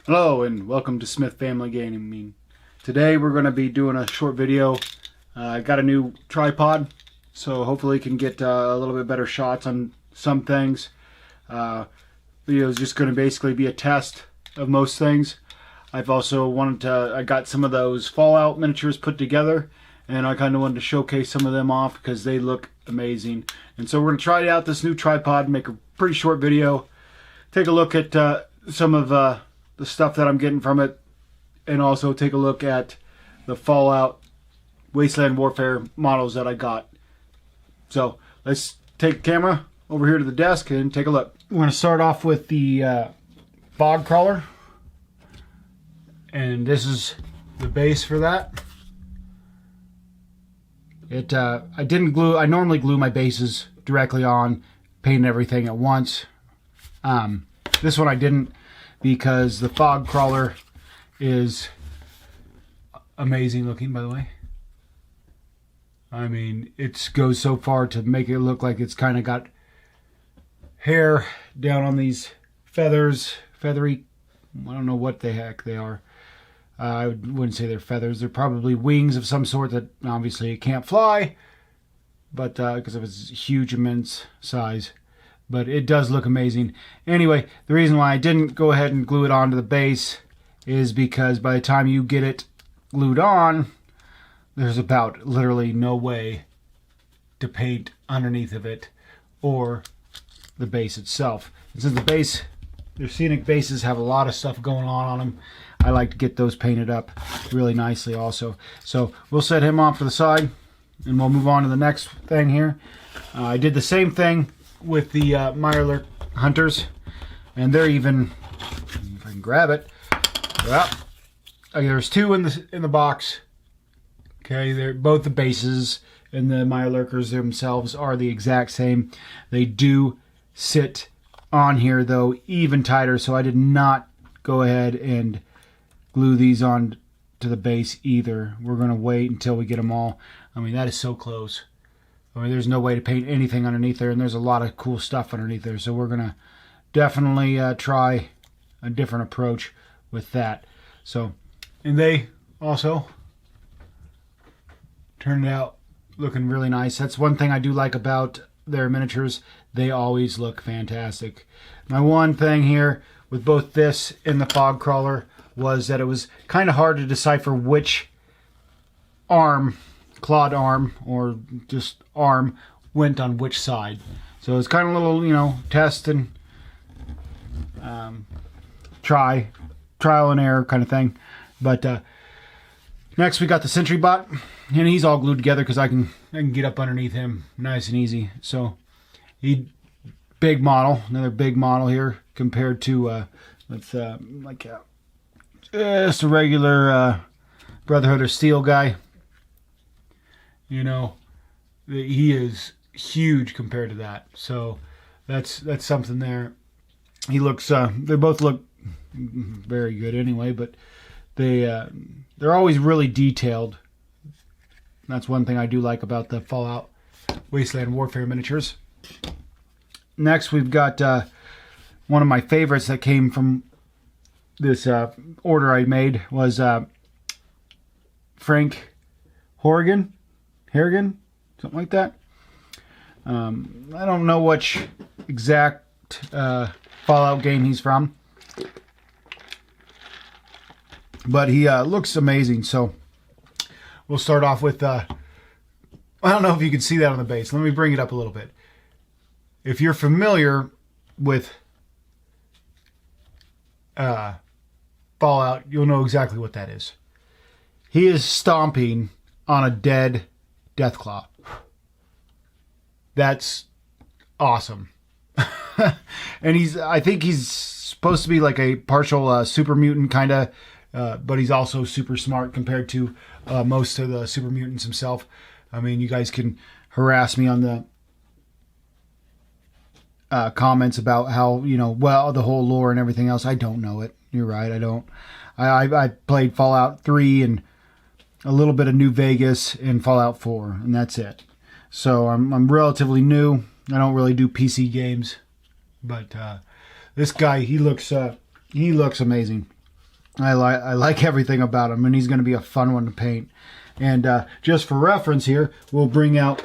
Hello and welcome to Smith Family Gaming. Today we're going to be doing a short video. I got a new tripod, so hopefully can get a little bit better shots on some things. Video is just going to basically be a test of most things. I've also I got some of those Fallout miniatures put together, and I kind of wanted to showcase some of them off because they look amazing. And so we're going to try out this new tripod, make a pretty short video, take a look at some of the stuff that I'm getting from it, and also take a look at the Fallout Wasteland Warfare models that I got. So let's take the camera over here to the desk and take a look. We're going to start off with the Bog Crawler, and this is the base for that. I didn't glue. I normally glue my bases directly on, paint everything at once. This one I didn't, because the Bog Crawler is amazing looking, by the way. I mean, it goes so far to make it look like it's kind of got hair down on these feathers, feathery, I don't know what the heck they are. I wouldn't say they're feathers. They're probably wings of some sort that obviously it can't fly, but because of its huge, immense size. But it does look amazing. Anyway, the reason why I didn't go ahead and glue it onto the base is because by the time you get it glued on, there's about literally no way to paint underneath of it or the base itself. And since the base, their scenic bases have a lot of stuff going on them, I like to get those painted up really nicely also. So we'll set him off to the side and we'll move on to the next thing here. I did the same thing with the Myler Hunters, and they're even, if I can grab it, well, okay, there's two in the box. Okay, they're both the bases, and the Meyer Lurkers themselves are the exact same. They do sit on here though even tighter, so I did not go ahead and glue these on to the base either. We're gonna wait until we get them all. I mean, that is so close. I mean, there's no way to paint anything underneath there, and there's a lot of cool stuff underneath there. So we're going to definitely try a different approach with that. So, and they also turned out looking really nice. That's one thing I do like about their miniatures. They always look fantastic. My one thing here with both this and the Bog Crawler was that it was kind of hard to decipher which arm, clawed arm or just arm, went on which side. So it's kind of a little, test and trial and error kind of thing. But next we got the Sentry Bot, and he's all glued together because I can get up underneath him nice and easy. So big model, another big model here compared to just a regular Brotherhood of Steel guy. He is huge compared to that. So that's something there. He looks, they both look very good anyway, but they're always really detailed. That's one thing I do like about the Fallout Wasteland Warfare miniatures. Next, we've got one of my favorites that came from this order I made was Frank Harrigan, something like that. I don't know which exact Fallout game he's from, but he looks amazing. So we'll start off with, I don't know if you can see that on the base. Let me bring it up a little bit. If you're familiar with Fallout, you'll know exactly what that is. He is stomping on a dead Deathclaw. That's awesome. And I think he's supposed to be like a partial super mutant kind of, but he's also super smart compared to most of the super mutants himself. I mean, you guys can harass me on the comments about how, the whole lore and everything else. I don't know it. You're right, I don't. I played Fallout 3 and a little bit of New Vegas and Fallout 4, and that's it. So I'm relatively new. I don't really do PC games, but this guy, he looks amazing. I like everything about him, and he's going to be a fun one to paint. And just for reference here, we'll bring out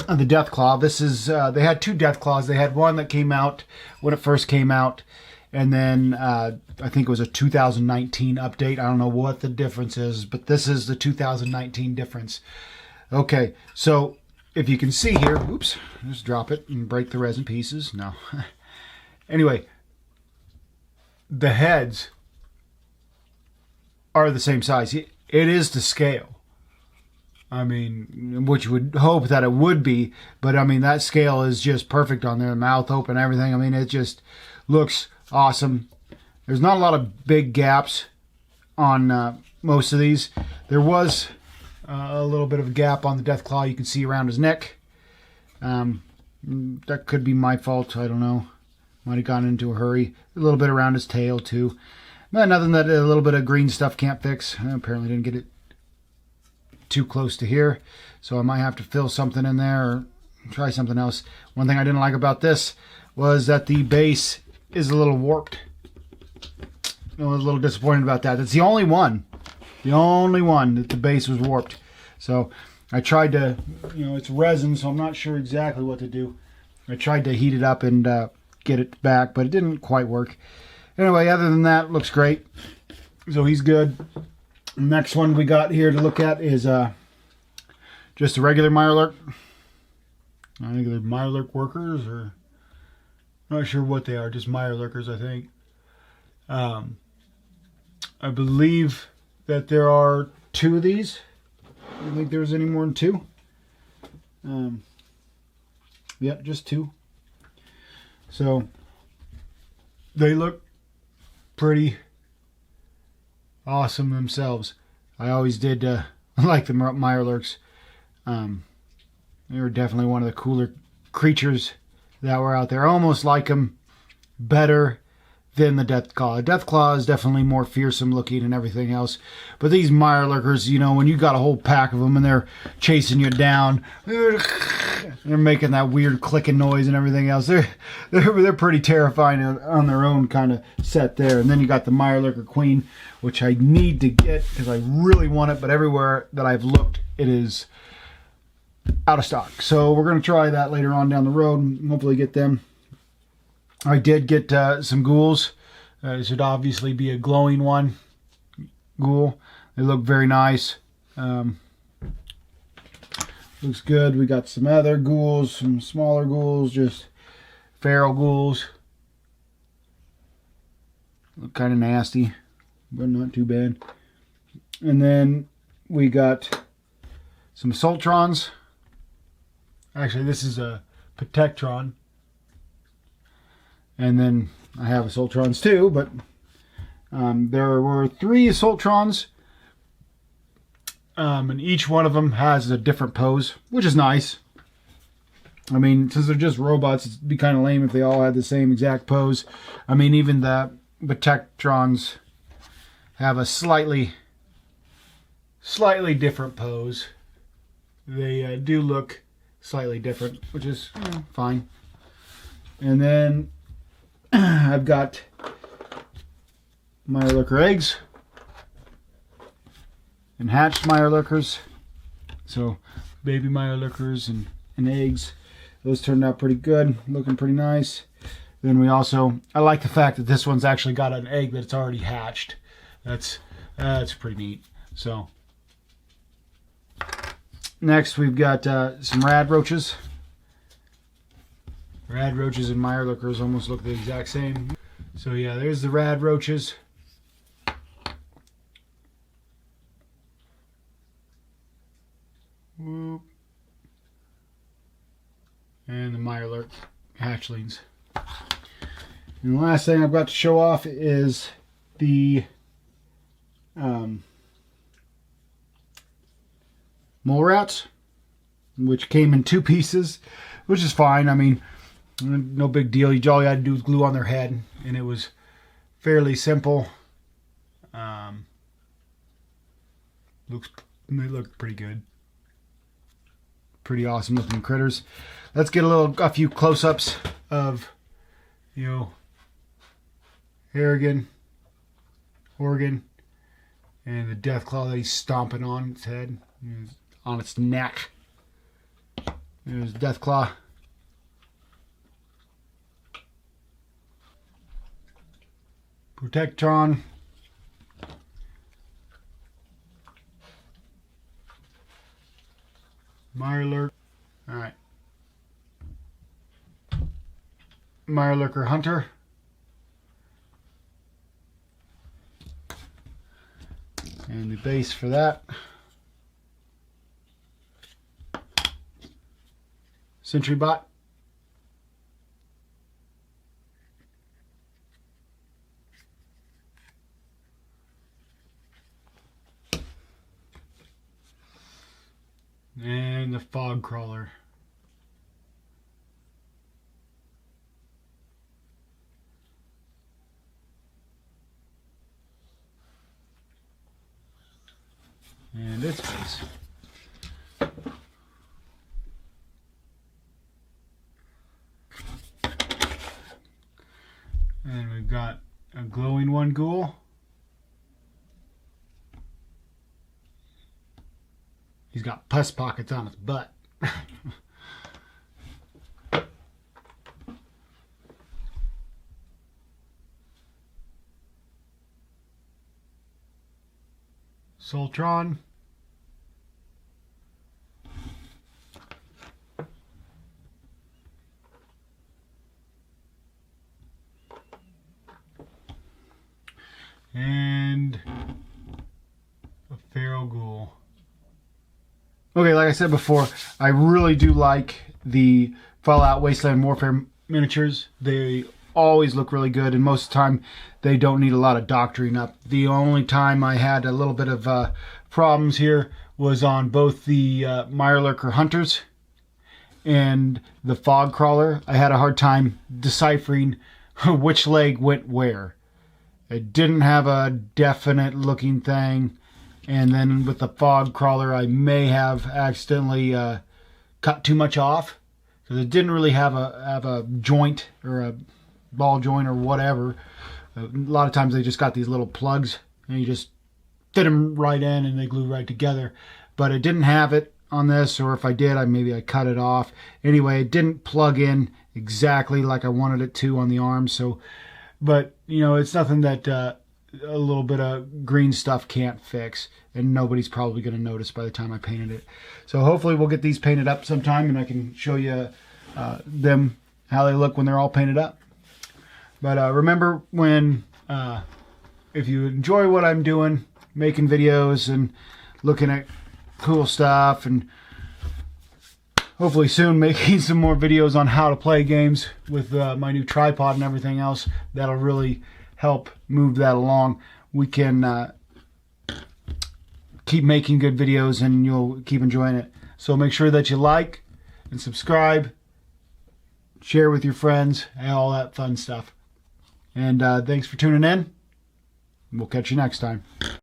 the Deathclaw. This is they had two Deathclaws. They had one that came out when it first came out, and then I think it was a 2019 update. I don't know what the difference is, but this is the 2019 difference. Okay, so if you can see here, oops, just drop it and break the resin pieces. No. Anyway, the heads are the same size. It is to scale. I mean, which you would hope that it would be, but I mean, that scale is just perfect on there, mouth open, everything. I mean, it just looks awesome. There's not a lot of big gaps on most of these. There was a little bit of a gap on the Deathclaw you can see around his neck. That could be my fault. I don't know. Might have gone into a hurry. A little bit around his tail too. But nothing that a little bit of green stuff can't fix. I apparently didn't get it too close to here, so I might have to fill something in there or try something else. One thing I didn't like about this was that the base is a little warped. I was a little disappointed about that. That's the only one that the base was warped. So I tried to, it's resin, so I'm not sure exactly what to do. I tried to heat it up and get it back, but it didn't quite work. Anyway, other than that, looks great. So he's good. Next one we got here to look at is just a regular Meyer Lurker. I think they're Meyer Lurker workers, or not sure what they are. Just Meyer Lurkers, I think. I believe that there are two of these. I don't think there's any more than two. Yep, just two. So they look pretty awesome themselves. I always did like the Meyer Lurks. They were definitely one of the cooler creatures that were out there. I almost like them better than the Deathclaw. Deathclaw is definitely more fearsome looking and everything else. But these Meyer Lurkers, when you got a whole pack of them and they're chasing you down, they're making that weird clicking noise and everything else. They're pretty terrifying on their own kind of set there. And then you got the Meyer Lurker Queen, which I need to get because I really want it, but everywhere that I've looked, it is out of stock. So we're going to try that later on down the road and hopefully get them. I did get some Ghouls. It should obviously be a glowing one. Ghoul. They look very nice. Looks good. We got some other Ghouls, some smaller Ghouls, just feral Ghouls. Look kind of nasty, but not too bad. And then we got some Sultrons. Actually, this is a Protectron. And then I have Assaultrons too, but there were 3 Assaultrons. And each one of them has a different pose, which is nice. I mean, since they're just robots, it'd be kind of lame if they all had the same exact pose. I mean, even the Protectrons have a slightly different pose. They do look slightly different, which is fine. And then I've got Meyer Lurker eggs and hatched Meyer Lurkers. So baby Meyer Lurkers and eggs. Those turned out pretty good, looking pretty nice. Then we also, I like the fact that this one's actually got an egg that's already hatched. That's pretty neat. So next we've got some rad roaches. Rad roaches and Meyer Lurkers almost look the exact same. So yeah, there's the rad roaches. Whoop. And the Meyer Lurker hatchlings. And the last thing I've got to show off is the mole rats, which came in 2 pieces, which is fine. I mean, no big deal. All you had to do was glue on their head, and it was fairly simple. They look pretty good. Pretty awesome looking critters. Let's get a few close-ups of, Harrigan, Horgan, And the Deathclaw that he's stomping on its head, on its neck. There's Deathclaw. Protectron. Meyer Lurker. Alright. Meyer Lurker Hunter. And the base for that. Sentry Bot. And the Bog Crawler. And its base. And we've got a glowing one ghoul. He's got pus pockets on his butt. Soltron. And a feral ghoul. Okay, like I said before, I really do like the Fallout Wasteland Warfare miniatures. They always look really good, and most of the time they don't need a lot of doctoring up. The only time I had a little bit of problems here was on both the Myler Lurker Hunters and the Bog Crawler. I had a hard time deciphering which leg went where. It didn't have a definite looking thing. And then with the Bog Crawler, I may have accidentally cut too much off, because it didn't really have a joint or a ball joint or whatever. A lot of times they just got these little plugs and you just fit them right in and they glue right together. But it didn't have it on this, or if I did, maybe I cut it off. Anyway, it didn't plug in exactly like I wanted it to on the arms. So, but you know, it's nothing that a little bit of green stuff can't fix, and nobody's probably going to notice by the time I painted it. So hopefully we'll get these painted up sometime, and I can show you them how they look when they're all painted up. But remember, when if you enjoy what I'm doing, making videos and looking at cool stuff, and hopefully soon making some more videos on how to play games with my new tripod and everything else, that'll really help move that along. We can keep making good videos and you'll keep enjoying it. So make sure that you like and subscribe, share with your friends, and all that fun stuff. And thanks for tuning in. We'll catch you next time.